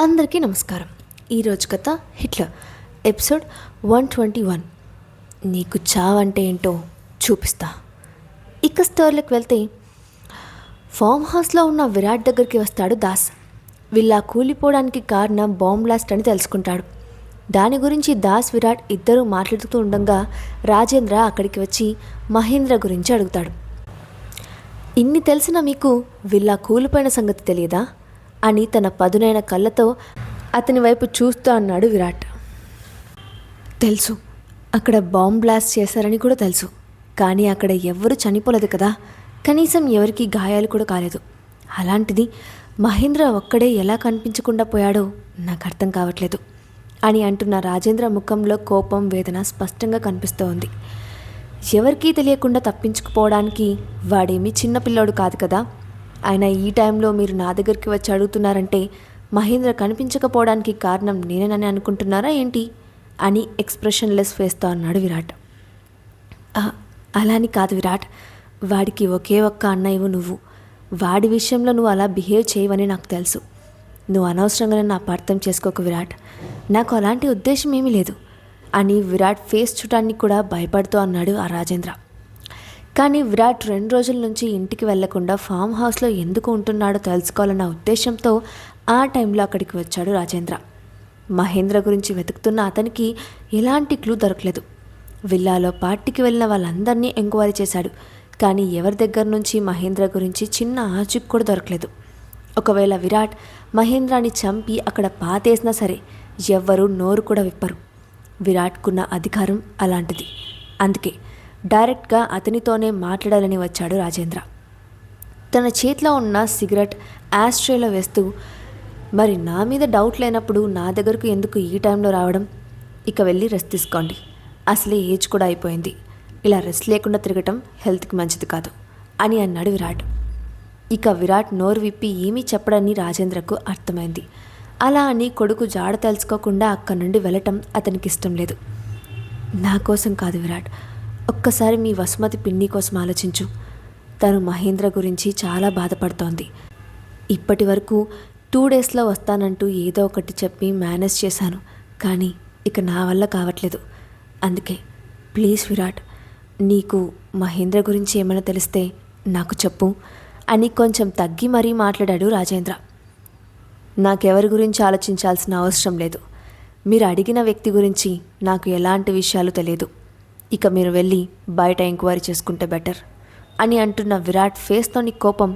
అందరికీ నమస్కారం. ఈరోజు కథ హిట్లర్ ఎపిసోడ్ 121. నీకు చావంటే ఏంటో చూపిస్తా. ఇక స్టోర్లకు వెళ్తే ఫామ్ హౌస్లో ఉన్న విరాట్ దగ్గరికి వస్తాడు దాస్. వీళ్ళ కూలిపోవడానికి కారణం బాంబ్ బ్లాస్ట్ అని తెలుసుకుంటాడు. దాని గురించి దాస్ విరాట్ ఇద్దరూ మాట్లాడుతూ ఉండగా రాజేంద్ర అక్కడికి వచ్చి మహేంద్ర గురించి అడుగుతాడు. ఇన్ని తెలిసిన మీకు వీళ్ళ కూలిపోయిన సంగతి తెలియదా అని తన పదునైన కళ్ళతో అతని వైపు చూస్తూ అన్నాడు విరాట్. తెలుసు, అక్కడ బాంబ్ బ్లాస్ట్ చేశారని కూడా తెలుసు. కానీ అక్కడ ఎవ్వరూ చనిపోలేదు కదా, కనీసం ఎవరికి గాయాలు కూడా కాలేదు. అలాంటిది మహేంద్ర ఒక్కడే ఎలా కనిపించకుండా పోయాడో నాకు అర్థం కావట్లేదు అని అంటున్న రాజేంద్ర ముఖంలో కోపం, వేదన స్పష్టంగా కనిపిస్తోంది. ఎవరికీ తెలియకుండా తప్పించుకుపోవడానికి వాడేమీ చిన్నపిల్లోడు కాదు కదా. ఆయన ఈ టైంలో మీరు నా దగ్గరికి వచ్చి అడుగుతున్నారంటే మహేంద్ర కనిపించకపోవడానికి కారణం నేనేనని అనుకుంటున్నారా ఏంటి అని ఎక్స్ప్రెషన్లెస్ ఫేస్తో అన్నాడు విరాట్. అలాని కాదు విరాట్, వాడికి ఒకే ఒక్క అన్నయ్యవు నువ్వు. వాడి విషయంలో నువ్వు అలా బిహేవ్ చేయవని నాకు తెలుసు. నువ్వు అనవసరంగా నన్ను అపార్థం చేసుకోకు విరాట్. నాకు అలాంటి ఉద్దేశం ఏమీ లేదు అని విరాట్ ఫేస్ చూడటానికి కూడా భయపడుతూ అన్నాడు ఆ రాజేంద్ర. కానీ విరాట్ 2 రోజుల నుంచి ఇంటికి వెళ్లకుండా ఫామ్ హౌస్లో ఎందుకు ఉంటున్నాడో తెలుసుకోవాలన్న ఉద్దేశంతో ఆ టైంలో అక్కడికి వచ్చాడు రాజేంద్ర. మహేంద్ర గురించి వెతుకుతున్న అతనికి ఎలాంటి క్లూ దొరకలేదు. విల్లాలో పార్టీకి వెళ్ళిన వాళ్ళందరినీ ఎంక్వైరీ చేశాడు. కానీ ఎవరి దగ్గర నుంచి మహేంద్ర గురించి చిన్న ఆచూకీ కూడా దొరకలేదు. ఒకవేళ విరాట్ మహేంద్రాని చంపి అక్కడ పాతేసినా సరే ఎవ్వరూ నోరు కూడా విప్పరు. విరాట్కున్న అధికారం అలాంటిది. అందుకే డైరెక్ట్గా అతనితోనే మాట్లాడాలని వచ్చాడు రాజేంద్ర. తన చేతిలో ఉన్న సిగరెట్ యాస్ట్రేలో వేస్తూ, మరి నా మీద డౌట్ లేనప్పుడు నా దగ్గరకు ఎందుకు ఈ టైంలో రావడం? ఇక వెళ్ళి రెస్ట్ తీసుకోండి. అసలే ఏజ్ కూడా అయిపోయింది. ఇలా రెస్ట్ లేకుండా తిరగటం హెల్త్కి మంచిది కాదు అని అన్నాడు విరాట్. ఇక విరాట్ నోరు విప్పి ఏమీ చెప్పడని రాజేంద్రకు అర్థమైంది. అలా అని కొడుకు జాడ తెలుసుకోకుండా అక్కడి నుండి వెళ్ళటం అతనికి ఇష్టం లేదు. నా కోసం కాదు విరాట్, ఒక్కసారి మీ వసుమతి పిన్ని కోసం ఆలోచించు. తను మహేంద్ర గురించి చాలా బాధపడుతోంది. ఇప్పటి వరకు 2 డేస్లో వస్తానంటూ ఏదో ఒకటి చెప్పి మేనేజ్ చేశాను. కానీ ఇక నా వల్ల కావట్లేదు. అందుకే ప్లీజ్ విరాట్, నీకు మహేంద్ర గురించి ఏమైనా తెలిస్తే నాకు చెప్పు అని కొంచెం తగ్గి మరీ మాట్లాడాడు రాజేంద్ర. నాకెవరి గురించి ఆలోచించాల్సిన అవసరం లేదు. మీరు అడిగిన వ్యక్తి గురించి నాకు ఎలాంటి విషయాలు తెలియదు. ఇక మీరు వెళ్ళి బయట ఎంక్వైరీ చేసుకుంటే బెటర్ అని అంటున్న విరాట్ ఫేస్తోని కోపం,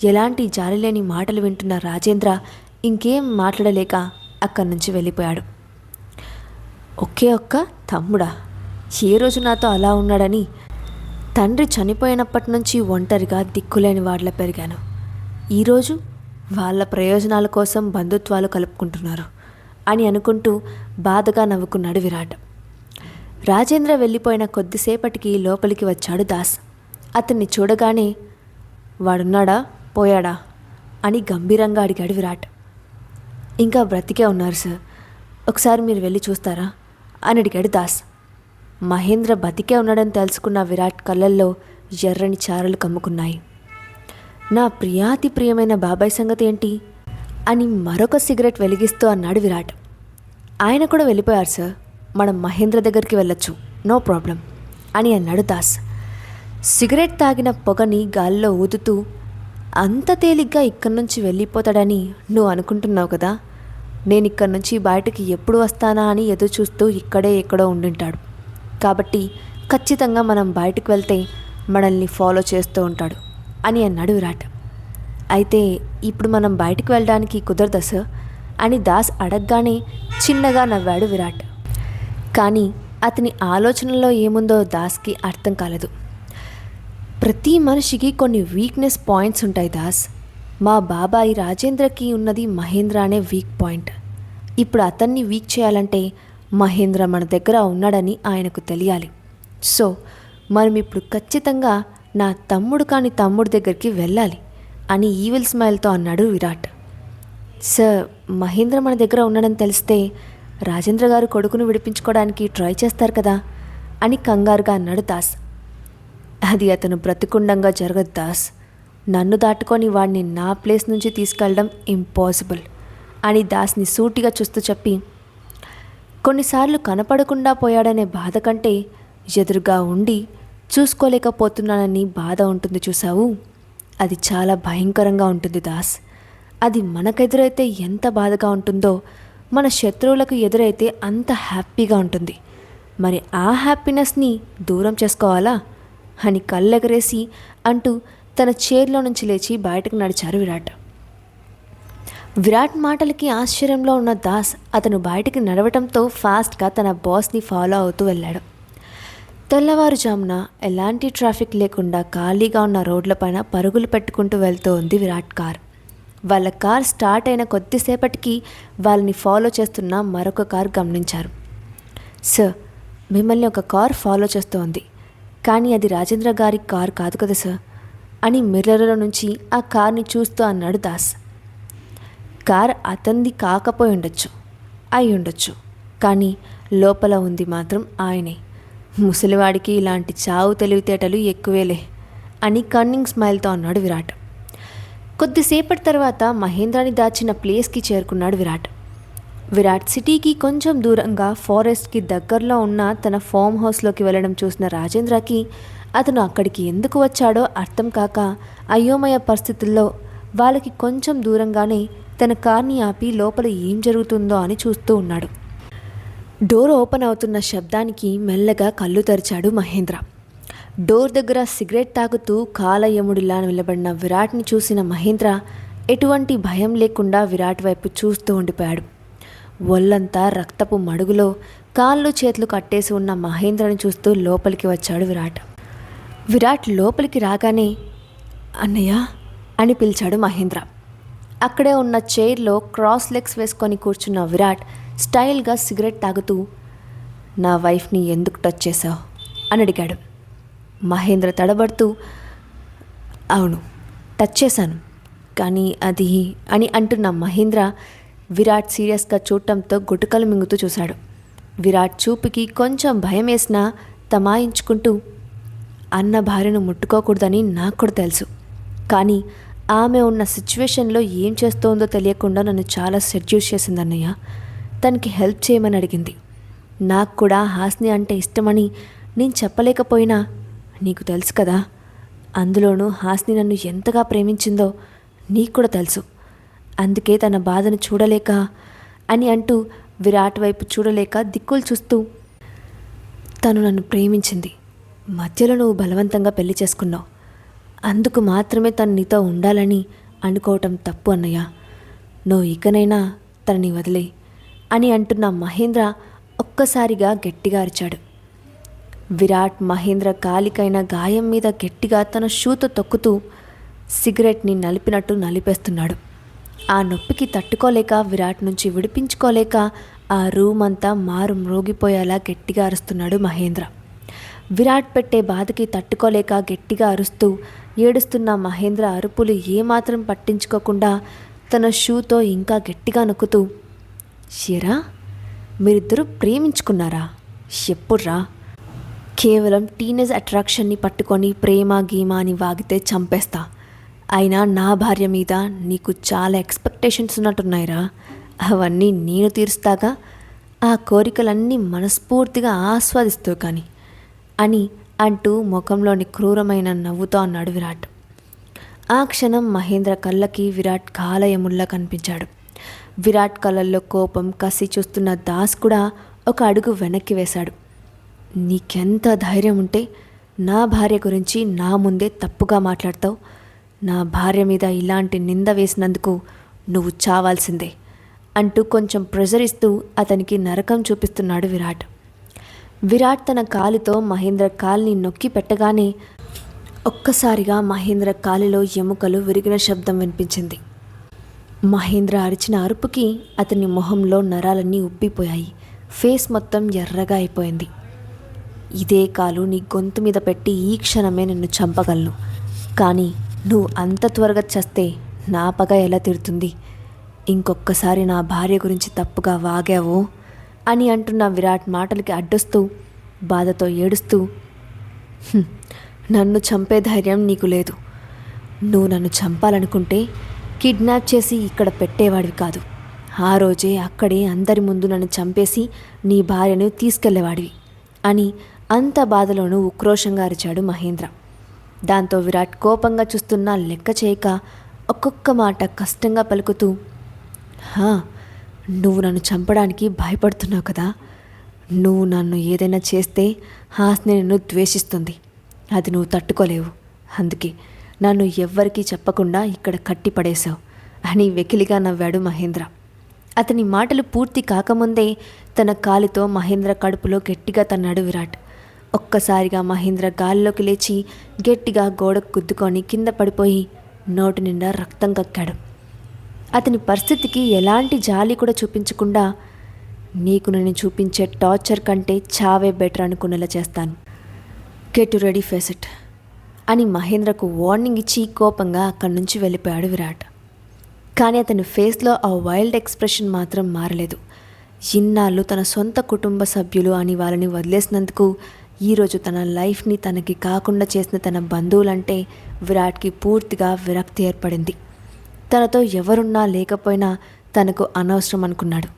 ఎలాంటి జాలిలేని మాటలు వింటున్న రాజేంద్ర ఇంకేం మాట్లాడలేక అక్కడి నుంచి వెళ్ళిపోయాడు. ఒకే ఒక్క తమ్ముడా? ఏ రోజు నాతో అలా ఉన్నాడని? తండ్రి చనిపోయినప్పటి నుంచి ఒంటరిగా దిక్కులేని వాడ్ల పెరిగాను. ఈరోజు వాళ్ళ ప్రయోజనాల కోసం బంధుత్వాలు కలుపుకుంటున్నారు అని అనుకుంటూ బాధగా నవ్వుకున్నాడు విరాట్. రాజేంద్ర వెళ్ళిపోయిన కొద్దిసేపటికి లోపలికి వచ్చాడు దాస్. అతన్ని చూడగానే వాడున్నాడా పోయాడా అని గంభీరంగా అడిగాడు విరాట్. ఇంకా బ్రతికే ఉన్నారు సార్, ఒకసారి మీరు వెళ్ళి చూస్తారా అని అడిగాడు దాస్. మహేంద్ర బతికే ఉన్నాడని తెలుసుకున్న విరాట్ కళ్ళల్లో ఎర్రని చారలు కమ్ముకున్నాయి. నా ప్రియాతి ప్రియమైన బాబాయ్ సంగతి ఏంటి అని మరొక సిగరెట్ వెలిగిస్తూ అన్నాడు విరాట్. ఆయన కూడా వెళ్ళిపోయారు సార్, మనం మహేంద్ర దగ్గరికి వెళ్ళొచ్చు, నో ప్రాబ్లం అని అన్నాడు దాస్. సిగరెట్ తాగిన పొగని గాల్లో ఊదుతూ, అంత తేలిగ్గా ఇక్కడి నుంచి వెళ్ళిపోతాడని నువ్వు అనుకుంటున్నావు కదా. నేను ఇక్కడి నుంచి బయటకి ఎప్పుడు వస్తానా అని ఎదురు చూస్తూ ఇక్కడే ఎక్కడో ఉండింటాడు. కాబట్టి ఖచ్చితంగా మనం బయటకు వెళ్తే మనల్ని ఫాలో చేస్తూ ఉంటాడు అని అన్నాడు విరాట్. అయితే ఇప్పుడు మనం బయటకు వెళ్ళడానికి కుదరదా సార్ అని దాస్ అడగగానే చిన్నగా నవ్వాడు విరాట్. కానీ అతని ఆలోచనలో ఏముందో దాస్కి అర్థం కాలేదు. ప్రతి మనిషికి కొన్ని వీక్నెస్ పాయింట్స్ ఉంటాయి దాస్. మా బాబాయ్ రాజేంద్రకి ఉన్నది మహేంద్ర అనే వీక్ పాయింట్. ఇప్పుడు అతన్ని వీక్ చేయాలంటే మహేంద్ర మన దగ్గర ఉన్నాడని ఆయనకు తెలియాలి. సో మనం ఇప్పుడు ఖచ్చితంగా నా తమ్ముడు కాని తమ్ముడి దగ్గరికి వెళ్ళాలి అని ఈవిల్ స్మైల్తో అన్నాడు విరాట్. సార్, మహేంద్ర మన దగ్గర ఉన్నాడని తెలిస్తే రాజేంద్ర గారు కొడుకును విడిపించుకోవడానికి ట్రై చేస్తారు కదా అని కంగారుగా అన్నాడు దాస్. అది అతను బ్రతికుండంగా జరగదు దాస్. నన్ను దాటుకొని వాడిని నా ప్లేస్ నుంచి తీసుకెళ్ళడం ఇంపాసిబుల్ అని దాస్ని సూటిగా చూస్తూ చెప్పి, కొన్నిసార్లు కనపడకుండా పోయాడనే బాధ కంటే ఎదురుగా ఉండి చూసుకోలేకపోతున్నానని బాధ ఉంటుంది చూసావు, అది చాలా భయంకరంగా ఉంటుంది దాస్. అది మనకెదురైతే ఎంత బాధగా ఉంటుందో మన శత్రువులకు ఎదురైతే అంత హ్యాపీగా ఉంటుంది. మరి ఆ హ్యాపీనెస్ని దూరం చేసుకోవాలా అని కళ్ళెగరేసి అంటూ తన చైర్లో నుంచి లేచి బయటకు నడిచారు విరాట్. విరాట్ మాటలకి ఆశ్చర్యంలో ఉన్న దాస్ అతను బయటికి నడవటంతో ఫాస్ట్గా తన బాస్ని ఫాలో అవుతూ వెళ్ళాడు. తెల్లవారుజామున ఎలాంటి ట్రాఫిక్ లేకుండా ఖాళీగా ఉన్న రోడ్లపైన పరుగులు పెట్టుకుంటూ వెళ్తూ ఉంది విరాట్ కార్. వాళ్ళ కార్ స్టార్ట్ అయిన కొద్దిసేపటికి వాళ్ళని ఫాలో చేస్తున్న మరొక కార్ గమనించారు. సార్, మిమ్మల్ని ఒక కార్ ఫాలో చేస్తోంది, కానీ అది రాజేంద్ర గారి కార్ కాదు కదా సార్ అని మిర్రర్లో నుంచి ఆ కార్ని చూస్తూ అన్నాడు దాస్. కార్ అతనిది కాకపోయి ఉండొచ్చు, అయి ఉండొచ్చు, కానీ లోపల ఉంది మాత్రం ఆయనే. ముసలివాడికి ఇలాంటి చావు తెలివితేటలు ఎక్కువేలే అని కన్నింగ్ స్మైల్తో అన్నాడు విరాట్. కొద్దిసేపటి తర్వాత మహేంద్రాని దాచిన ప్లేస్కి చేరుకున్నాడు విరాట్. విరాట్ సిటీకి కొంచెం దూరంగా ఫారెస్ట్కి దగ్గరలో ఉన్న తన ఫామ్ హౌస్లోకి వెళ్ళడం చూసిన రాజేంద్రకి అతను అక్కడికి ఎందుకు వచ్చాడో అర్థం కాక అయోమయ పరిస్థితుల్లో వాళ్ళకి కొంచెం దూరంగానే తన కార్ని ఆపి లోపల ఏం జరుగుతుందో అని చూస్తూ ఉన్నాడు. డోర్ ఓపెన్ అవుతున్న శబ్దానికి మెల్లగా కళ్ళు తెరిచాడు మహేంద్ర. డోర్ దగ్గర సిగరెట్ తాగుతూ కాలయముడిలా నిలబడిన విరాట్ని చూసిన మహేంద్ర ఎటువంటి భయం లేకుండా విరాట్ వైపు చూస్తూ ఉండిపోయాడు. ఒళ్ళంతా రక్తపు మడుగులో కాళ్ళు చేతులు కట్టేసి ఉన్న మహేంద్రని చూస్తూ లోపలికి వచ్చాడు విరాట్. విరాట్ లోపలికి రాగానే అన్నయ్య అని పిలిచాడు మహేంద్ర. అక్కడే ఉన్న చైర్లో క్రాస్ లెగ్స్ వేసుకొని కూర్చున్న విరాట్ స్టైల్గా సిగరెట్ తాగుతూ, నా వైఫ్ని ఎందుకు టచ్ చేశావు అని అడిగాడు. మహేంద్ర తడబడుతూ, అవును టచ్ చేశాను, కానీ అది అని అంటున్న మహేంద్ర విరాట్ సీరియస్గా చూడటంతో గుటకలు మింగుతూ చూశాడు. విరాట్ చూపుకి కొంచెం భయం వేసినా తమాయించుకుంటూ, అన్న భార్యను ముట్టుకోకూడదని నాకు కూడా తెలుసు, కానీ ఆమె ఉన్న సిచ్యువేషన్లో ఏం చేస్తోందో తెలియకుండా నన్ను చాలా సెడ్యూస్ చేసిందన్నయ్య. తనకి హెల్ప్ చేయమని అడిగింది. నాకు కూడా హాస్ని అంటే ఇష్టమని నేను చెప్పలేకపోయినా నీకు తెలుసు కదా, అందులోనూ హాస్ని నన్ను ఎంతగా ప్రేమించిందో నీకు కూడా తెలుసు. అందుకే తన బాధను చూడలేక అని అంటూ విరాట్ వైపు చూడలేక దిక్కులు చూస్తూ, తను నన్ను ప్రేమించింది, మధ్యలో నువ్వు బలవంతంగా పెళ్లి చేసుకున్నావు, అందుకు మాత్రమే తను నీతో ఉండాలని అనుకోవటం తప్పు అన్నయ్య. నువ్వు ఇకనైనా తనని వదిలే అని అంటున్న మహేంద్ర ఒక్కసారిగా గట్టిగా అరిచాడు. విరాట్ మహేంద్ర కాలికైన గాయం మీద గట్టిగా తన షూతో తొక్కుతూ సిగరెట్ని నలిపినట్టు నలిపేస్తున్నాడు. ఆ నొప్పికి తట్టుకోలేక విరాట్ నుంచి విడిపించుకోలేక ఆ రూమ్ అంతా మారు మ్రోగిపోయేలా గట్టిగా అరుస్తున్నాడు మహేంద్ర. విరాట్ పెట్టే బాధకి తట్టుకోలేక గట్టిగా అరుస్తూ ఏడుస్తున్న మహేంద్ర అరుపులు ఏమాత్రం పట్టించుకోకుండా తన షూతో ఇంకా గట్టిగా నొక్కుతూ, షేరా మీరిద్దరూ ప్రేమించుకున్నారా? ఎప్పుడ్రా? కేవలం టీనేజ్ అట్రాక్షన్ని పట్టుకొని ప్రేమ గీమా అని వాగితే చంపేస్తా. అయినా నా భార్య మీద నీకు చాలా ఎక్స్పెక్టేషన్స్ ఉన్నట్టున్నాయిరా, అవన్నీ నేను తీరుస్తాగా, ఆ కోరికలన్నీ మనస్ఫూర్తిగా ఆస్వాదిస్తూ కానీ అని అంటూ ముఖంలోని క్రూరమైన నవ్వుతో అన్నాడు విరాట్. ఆ క్షణం మహేంద్ర కళ్ళకి విరాట్ కాలయముల్లా కనిపించాడు. విరాట్ కళ్ళల్లో కోపం కసి చూస్తున్న దాస్ కూడా ఒక అడుగు వెనక్కి వేశాడు. నీకెంత ధైర్యం ఉంటే నా భార్య గురించి నా ముందే తప్పుగా మాట్లాడతావు? నా భార్య మీద ఇలాంటి నింద వేసినందుకు నువ్వు చావాల్సిందే అంటూ కొంచెం ప్రెజర్ ఇస్తూ అతనికి నరకం చూపిస్తున్నాడు విరాట్. విరాట్ తన కాలితో మహేంద్ర కాలిని నొక్కి పెట్టగానే ఒక్కసారిగా మహేంద్ర కాలిలో ఎముకలు విరిగిన శబ్దం వినిపించింది. మహేంద్ర అరిచిన అరుపుకి అతని మొహంలో నరాలన్నీ ఉబ్బిపోయాయి. ఫేస్ మొత్తం ఎర్రగా అయిపోయింది. ఇదే కాలు నీ గొంతు మీద పెట్టి ఈ క్షణమే నిన్ను చంపగలను, కానీ నువ్వు అంత త్వరగా చస్తే నా పగ ఎలా తీరుతుంది? ఇంకొక్కసారి నా భార్య గురించి తప్పుగా వాగావో అని అంటున్న విరాట్ మాటలకి అడ్డొస్తూ బాధతో ఏడుస్తూ, నన్ను చంపే ధైర్యం నీకు లేదు. నువ్వు నన్ను చంపాలనుకుంటే కిడ్నాప్ చేసి ఇక్కడ పెట్టేవాడివి కాదు. ఆ రోజే అక్కడే అందరి ముందు నన్ను చంపేసి నీ భార్యను తీసుకెళ్లేవాడివి అని అంత బాధలోనూ ఉక్రోషంగా అరిచాడు మహేంద్ర. దాంతో విరాట్ కోపంగా చూస్తున్నా లెక్క చేయక ఒక్కొక్క మాట కష్టంగా పలుకుతూ, హా, నువ్వు నన్ను చంపడానికి భయపడుతున్నావు కదా. నువ్వు నన్ను ఏదైనా చేస్తే హాస్ని నిన్ను ద్వేషిస్తుంది. అది నువ్వు తట్టుకోలేవు. అందుకే నన్ను ఎవ్వరికీ చెప్పకుండా ఇక్కడ కట్టిపడేశావు అని వెకిలిగా నవ్వాడు మహేంద్ర. అతని మాటలు పూర్తి కాకముందే తన కాలితో మహేంద్ర కడుపులో గట్టిగా తన్నాడు విరాట్. ఒక్కసారిగా మహేంద్ర గాలిలోకి లేచి గట్టిగా గోడకు గుద్దుకొని కింద పడిపోయి నోటి నిండా రక్తం కక్కాడు. అతని పరిస్థితికి ఎలాంటి జాలి కూడా చూపించకుండా, నీకు నేను చూపించే టార్చర్ కంటే చావే బెటర్ అనుకునేలా చేస్తాను. గెట్ రెడీ ఫేస్ ఇట్ అని మహేంద్రకు వార్నింగ్ ఇచ్చి కోపంగా అక్కడి నుంచి వెళ్ళిపోయాడు విరాట్. కానీ అతని ఫేస్లో ఆ వైల్డ్ ఎక్స్ప్రెషన్ మాత్రం మారలేదు. ఇన్నాళ్ళు తన సొంత కుటుంబ సభ్యులు అని వాళ్ళని వదిలేసినందుకు ఈరోజు తన లైఫ్ని తనకి కాకుండా చేసిన తన బంధువులంటే విరాట్కి పూర్తిగా విరక్తి ఏర్పడింది. తనతో ఎవరున్నా లేకపోయినా తనకు అనవసరం అనుకున్నాడు.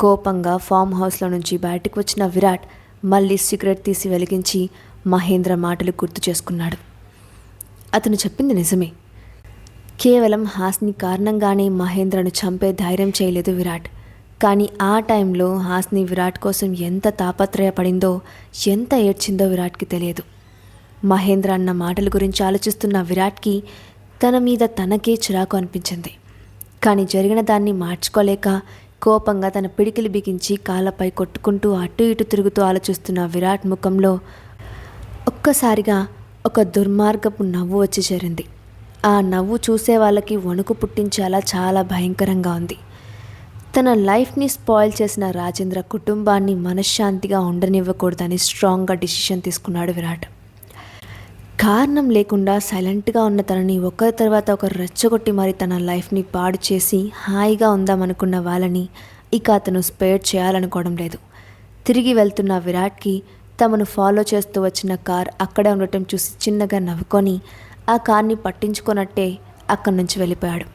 కోపంగా ఫామ్ హౌస్లో నుంచి బయటకు వచ్చిన విరాట్ మళ్ళీ సిగరెట్ తీసి వెలిగించి మహేంద్ర మాటలు గుర్తు చేసుకున్నాడు. అతను చెప్పింది నిజమే. కేవలం హాస్ని కారణంగానే మహేంద్రను చంపే ధైర్యం చేయలేదు విరాట్. కానీ ఆ టైంలో హాస్ని విరాట్ కోసం ఎంత తాపత్రయపడిందో, ఎంత ఏడ్చిందో విరాట్కి తెలియదు. మహేంద్ర అన్న మాటల గురించి ఆలోచిస్తున్న విరాట్కి తన మీద తనకే చిరాకు అనిపించింది. కానీ జరిగిన దాన్ని మార్చుకోలేక కోపంగా తన పిడికిలి బిగించి కాళ్ళపై కొట్టుకుంటూ అటు ఇటు తిరుగుతూ ఆలోచిస్తున్న విరాట్ ముఖంలో ఒక్కసారిగా ఒక దుర్మార్గపు నవ్వు వచ్చి చేరింది. ఆ నవ్వు చూసే వాళ్ళకి వణుకు పుట్టించేలా చాలా భయంకరంగా ఉంది. తన లైఫ్ని స్పాయిల్ చేసిన రాజేంద్ర కుటుంబాన్ని మనశ్శాంతిగా ఉండనివ్వకూడదని స్ట్రాంగ్గా డిసిషన్ తీసుకున్నాడు విరాట్. కారణం లేకుండా సైలెంట్గా ఉన్న తనని ఒకరి తర్వాత ఒకరు రెచ్చగొట్టి మరి తన లైఫ్ని పాడు చేసి హాయిగా ఉందామనుకున్న వాళ్ళని ఇక అతను స్పేర్ చేయాలనుకోవడం లేదు. తిరిగి వెళ్తున్న విరాట్కి తమను ఫాలో చేస్తూ వచ్చిన కార్ అక్కడే ఉండటం చూసి చిన్నగా నవ్వుకొని ఆ కార్ని పట్టించుకున్నట్టే అక్కడి నుంచి వెళ్ళిపోయాడు.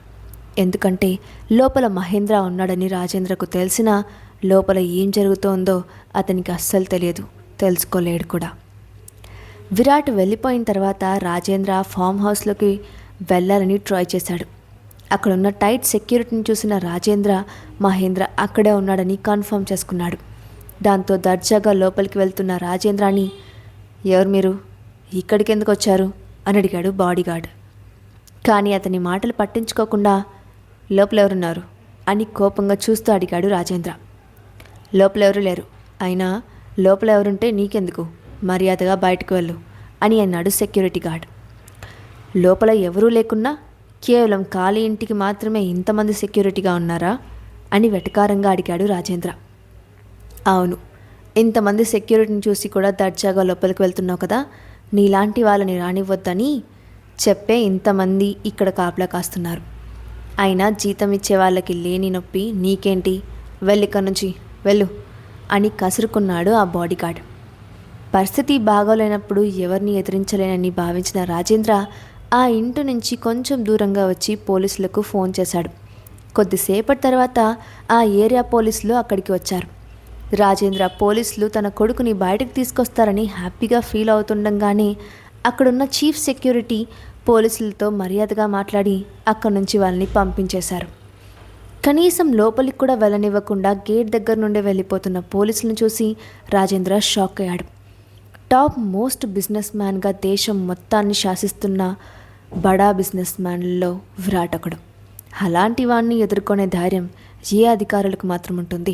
ఎందుకంటే లోపల మహేంద్ర ఉన్నాడని రాజేంద్రకు తెలిసినా లోపల ఏం జరుగుతోందో అతనికి అస్సలు తెలియదు, తెలుసుకోలేడు కూడా. విరాట్ వెళ్ళిపోయిన తర్వాత రాజేంద్ర ఫామ్ హౌస్లోకి వెళ్ళాలని ట్రై చేశాడు. అక్కడున్న టైట్ సెక్యూరిటీని చూసిన రాజేంద్ర మహేంద్ర అక్కడే ఉన్నాడని కన్ఫర్మ్ చేసుకున్నాడు. దాంతో దర్జాగా లోపలికి వెళ్తున్న రాజేంద్రాని, ఎవరు మీరు, ఇక్కడికి ఎందుకు వచ్చారు అని అడిగాడు బాడీగార్డ్. కానీ అతని మాటలు పట్టించుకోకుండా లోపల ఎవరున్నారు అని కోపంగా చూస్తూ అడిగాడు రాజేంద్ర. లోపల ఎవరు లేరు, అయినా లోపల ఎవరుంటే నీకెందుకు, మర్యాదగా బయటకు వెళ్ళు అని అన్నాడు సెక్యూరిటీ గార్డ్. లోపల ఎవరూ లేకున్నా కేవలం ఖాళీ ఇంటికి మాత్రమే ఇంతమంది సెక్యూరిటీగా ఉన్నారా అని వెటకారంగా అడిగాడు రాజేంద్ర. అవును, ఇంతమంది సెక్యూరిటీని చూసి కూడా దర్జాగా లోపలికి వెళ్తున్నావు కదా, నీలాంటి వాళ్ళని రానివ్వద్దని చెప్పే ఇంతమంది ఇక్కడ కాపలా కాస్తున్నారు. అయినా జీతం ఇచ్చే వాళ్ళకి లేని నొప్పి నీకేంటి, వెళ్ళిక్కడి నుంచి వెళ్ళు అని కసురుకున్నాడు ఆ బాడీగార్డ్. పరిస్థితి బాగోలేనప్పుడు ఎవరిని ఎదిరించలేనని భావించిన రాజేంద్ర ఆ ఇంటి నుంచి కొంచెం దూరంగా వచ్చి పోలీసులకు ఫోన్ చేశాడు. కొద్దిసేపటి తర్వాత ఆ ఏరియా పోలీసులు అక్కడికి వచ్చారు. రాజేంద్ర పోలీసులు తన కొడుకుని బయటకు తీసుకొస్తారని హ్యాపీగా ఫీల్ అవుతుండగానే అక్కడున్న చీఫ్ సెక్యూరిటీ పోలీసులతో మర్యాదగా మాట్లాడి అక్కడి నుంచి వాళ్ళని పంపించేశారు. కనీసం లోపలికి కూడా వెళ్ళనివ్వకుండా గేట్ దగ్గర నుండి వెళ్ళిపోతున్న పోలీసులను చూసి రాజేంద్ర షాక్ అయ్యాడు. టాప్ మోస్ట్ బిజినెస్ మ్యాన్గా దేశం మొత్తాన్ని శాసిస్తున్న బడా బిజినెస్ మ్యాన్లలో విరాట్ ఒకడు. అలాంటి వాడిని ఎదుర్కొనే ధైర్యం ఏ అధికారులకు మాత్రం ఉంటుంది?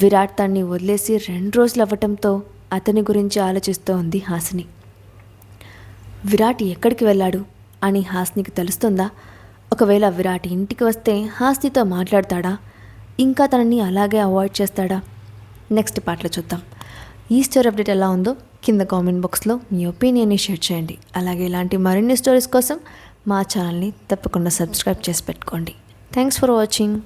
విరాట్ తన్ని వదిలేసి 2 రోజులు అవ్వటంతో అతని గురించి ఆలోచిస్తూ ఉంది హాసిని. విరాట్ ఎక్కడికి వెళ్ళాడు అని హాసినికి తెలుస్తుందా? ఒకవేళ విరాట్ ఇంటికి వస్తే హాసినితో మాట్లాడతాడా? ఇంకా తనని అలాగే అవాయిడ్ చేస్తాడా? నెక్స్ట్ పార్ట్లో చూద్దాం. ఈ స్టోరీ అప్డేట్ ఎలా ఉందో కింద కామెంట్ బాక్స్లో మీ ఒపీనియన్ని షేర్ చేయండి. అలాగే ఇలాంటి మరిన్ని స్టోరీస్ కోసం మా ఛానల్ని తప్పకుండా సబ్స్క్రైబ్ చేసి పెట్టుకోండి. Thanks for watching.